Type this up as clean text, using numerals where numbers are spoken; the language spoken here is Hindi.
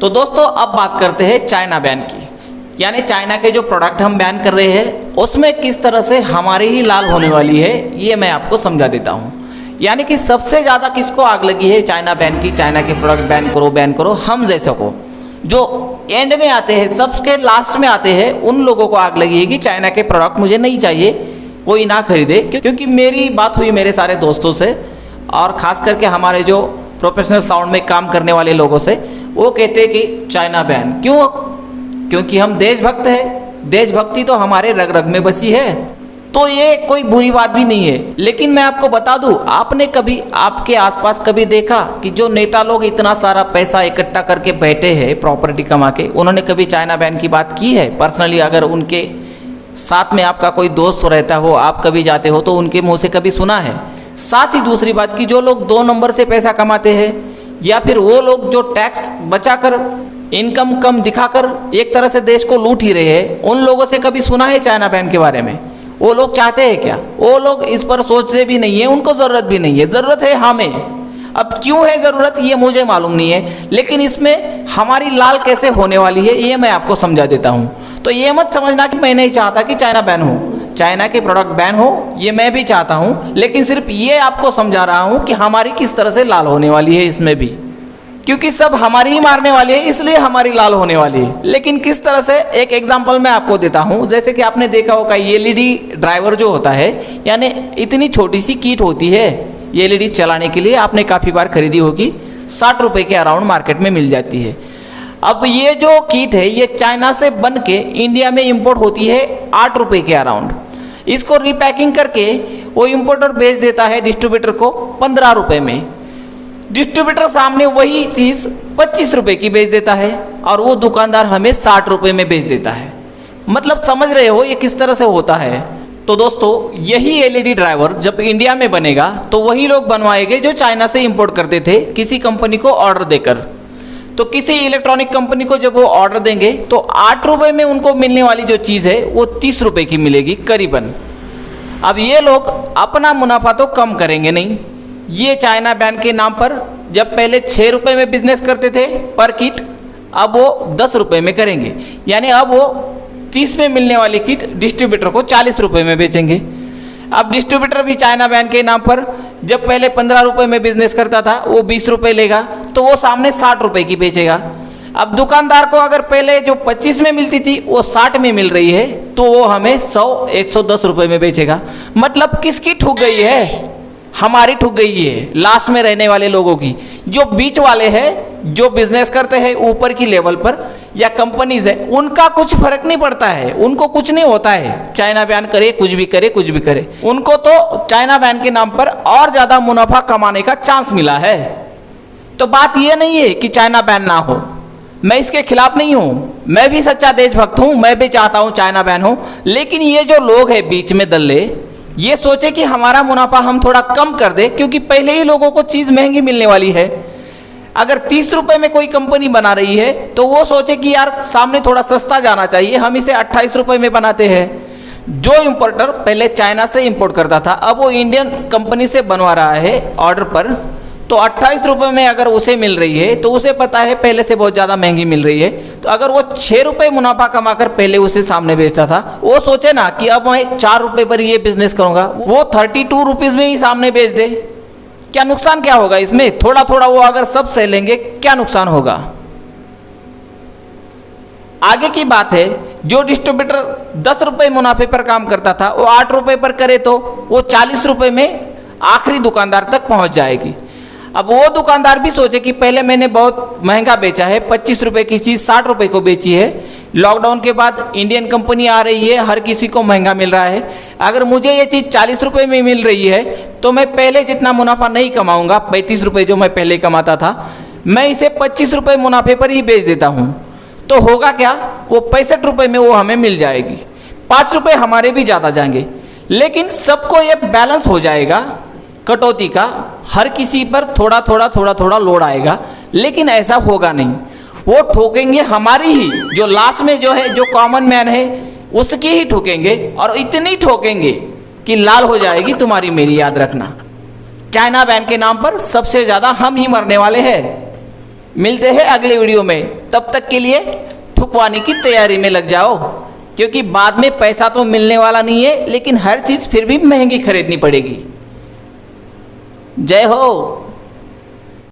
तो दोस्तों अब बात करते हैं चाइना बैन की, यानी चाइना के जो प्रोडक्ट हम बैन कर रहे हैं उसमें किस तरह से हमारी ही लाल होने वाली है, ये मैं आपको समझा देता हूँ। यानी कि सबसे ज़्यादा किसको आग लगी है चाइना बैन की, चाइना के प्रोडक्ट बैन करो, हम जैसों को, जो एंड में आते हैं, सबके लास्ट में आते हैं, उन लोगों को आग लगी है कि चाइना के प्रोडक्ट मुझे नहीं चाहिए, कोई ना खरीदे। क्योंकि मेरी बात हुई मेरे सारे दोस्तों से और ख़ास करके हमारे जो प्रोफेशनल साउंड में काम करने वाले लोगों से, वो कहते हैं कि चाइना बैन क्यों? क्योंकि हम देशभक्त हैं, देशभक्ति तो हमारे रग रग में बसी है, तो ये कोई बुरी बात भी नहीं है। लेकिन मैं आपको बता दूं, आपने कभी आपके आसपास कभी देखा कि जो नेता लोग इतना सारा पैसा इकट्ठा करके बैठे हैं प्रॉपर्टी कमा के, उन्होंने कभी चाइना बैन की बात की है? पर्सनली अगर उनके साथ में आपका कोई दोस्त रहता हो, आप कभी जाते हो तो उनके मुंह से कभी सुना है? साथ ही दूसरी बात कि जो लोग 2 नंबर से पैसा कमाते हैं या फिर वो लोग जो टैक्स बचाकर, इनकम कम दिखाकर एक तरह से देश को लूट ही रहे हैं, उन लोगों से कभी सुना है चाइना बैन के बारे में? वो लोग चाहते हैं क्या? वो लोग इस पर सोचते भी नहीं है, उनको ज़रूरत भी नहीं है। ज़रूरत है हमें। अब क्यों है ज़रूरत ये मुझे मालूम नहीं है, लेकिन इसमें हमारी लाल कैसे होने वाली है ये मैं आपको समझा देता हूँ। तो ये मत समझना कि मैं नहीं चाहता कि चाइना बैन हो, चाइना के प्रोडक्ट बैन हो, ये मैं भी चाहता हूँ, लेकिन सिर्फ ये आपको समझा रहा हूँ कि हमारी किस तरह से लाल होने वाली है इसमें भी, क्योंकि सब हमारी ही मारने वाली है, इसलिए हमारी लाल होने वाली है। लेकिन किस तरह से, एक एग्जांपल मैं आपको देता हूँ। जैसे कि आपने देखा होगा एलईडी ड्राइवर जो होता है, यानी इतनी छोटी सी किट होती है एलईडी चलाने के लिए, आपने काफ़ी बार खरीदी होगी, 60 रुपये के अराउंड मार्केट में मिल जाती है। अब ये जो किट है ये चाइना से बन के इंडिया में इंपोर्ट होती है 8 रुपये के अराउंड। इसको रीपैकिंग करके वो इंपोर्टर बेच देता है डिस्ट्रीब्यूटर को 15 रुपये में। डिस्ट्रीब्यूटर सामने वही चीज़ 25 रुपये की बेच देता है और वो दुकानदार हमें 60 रुपये में बेच देता है। मतलब समझ रहे हो ये किस तरह से होता है? तो दोस्तों यही एलईडी ड्राइवर जब इंडिया में बनेगा तो वही लोग बनवाएंगे जो चाइना से इंपोर्ट करते थे किसी कंपनी को ऑर्डर देकर। तो किसी इलेक्ट्रॉनिक कंपनी को जब वो ऑर्डर देंगे तो 8 रुपये में उनको मिलने वाली जो चीज़ है वो 30 रुपये की मिलेगी करीबन। अब ये लोग अपना मुनाफा तो कम करेंगे नहीं, ये चाइना बैन के नाम पर जब पहले 6 रुपये में बिजनेस करते थे पर किट, अब वो 10 रुपये में करेंगे। यानी अब वो 30 में मिलने वाली किट डिस्ट्रीब्यूटर को 40 रुपये में बेचेंगे। अब डिस्ट्रीब्यूटर भी चाइना बैन के नाम पर जब पहले 15 रुपये में बिजनेस करता था वो 20 रुपये लेगा, तो वो सामने 60 रुपये की बेचेगा। अब दुकानदार को अगर पहले जो 25 में मिलती थी वो 60 में मिल रही है तो वो हमें 100-110 रुपये में बेचेगा। मतलब किसकी ठुक गई है? हमारी ठुक गई है, लास्ट में रहने वाले लोगों की। जो बीच वाले हैं, जो बिजनेस करते हैं ऊपर की लेवल पर या कंपनीज है, उनका कुछ फर्क नहीं पड़ता है, उनको कुछ नहीं होता है। चाइना बैन करे, कुछ भी करे, कुछ भी करे, उनको तो चाइना बैन के नाम पर और ज़्यादा मुनाफा कमाने का चांस मिला है। तो बात यह नहीं है कि चाइना बैन ना हो, मैं इसके खिलाफ नहीं हूँ, मैं भी सच्चा देशभक्त हूँ, मैं भी चाहता हूँ चाइना बैन हो। लेकिन ये जो लोग हैं बीच में दल्ले, ये सोचे कि हमारा मुनाफा हम थोड़ा कम कर दे, क्योंकि पहले ही लोगों को चीज़ महंगी मिलने वाली है। अगर 30 रुपये में कोई कंपनी बना रही है तो वो सोचे कि यार सामने थोड़ा सस्ता जाना चाहिए, हम इसे 28 रुपये में बनाते हैं। जो इंपोर्टर पहले चाइना से इंपोर्ट करता था अब वो इंडियन कंपनी से बनवा रहा है ऑर्डर पर, तो 28 रुपये में अगर उसे मिल रही है तो उसे पता है पहले से बहुत ज़्यादा महंगी मिल रही है। तो अगर वो 6 रुपये मुनाफा कमाकर पहले उसे सामने बेचता था, वो सोचे ना कि अब मैं 4 रुपये पर ये बिजनेस करूँगा, वो 32 रुपीज़ में ही सामने बेच दे। क्या नुकसान क्या होगा इसमें? थोड़ा थोड़ा वो अगर सब सह लेंगे, क्या नुकसान होगा? आगे की बात है, जो डिस्ट्रीब्यूटर 10 रुपये मुनाफे पर काम करता था वो 8 रुपये पर करे तो वो 40 रुपये में आखिरी दुकानदार तक पहुंच जाएगी। अब वो दुकानदार भी सोचे कि पहले मैंने बहुत महंगा बेचा है, 25 रुपये की चीज़ 60 रुपये को बेची है, लॉकडाउन के बाद इंडियन कंपनी आ रही है, हर किसी को महंगा मिल रहा है, अगर मुझे ये चीज़ 40 रुपये में मिल रही है तो मैं पहले जितना मुनाफा नहीं कमाऊंगा, 35 रुपये जो मैं पहले कमाता था, मैं इसे 25 रुपये मुनाफे पर ही बेच देता हूँ। तो होगा क्या, वो 65 रुपये में वो हमें मिल जाएगी, 5 रुपये हमारे भी ज़्यादा जाएंगे। लेकिन सबको ये बैलेंस हो जाएगा, कटौती का हर किसी पर थोड़ा थोड़ा लोड आएगा। लेकिन ऐसा होगा नहीं, वो ठोकेंगे हमारी ही, जो लास्ट में जो है, जो कॉमन मैन है उसकी ही ठोकेंगे, और इतनी ठोकेंगे कि लाल हो जाएगी तुम्हारी मेरी। याद रखना, चाइना बैन के नाम पर सबसे ज़्यादा हम ही मरने वाले हैं। मिलते हैं अगले वीडियो में, तब तक के लिए ठुकवाने की तैयारी में लग जाओ, क्योंकि बाद में पैसा तो मिलने वाला नहीं है, लेकिन हर चीज़ फिर भी महंगी खरीदनी पड़ेगी। जय हो।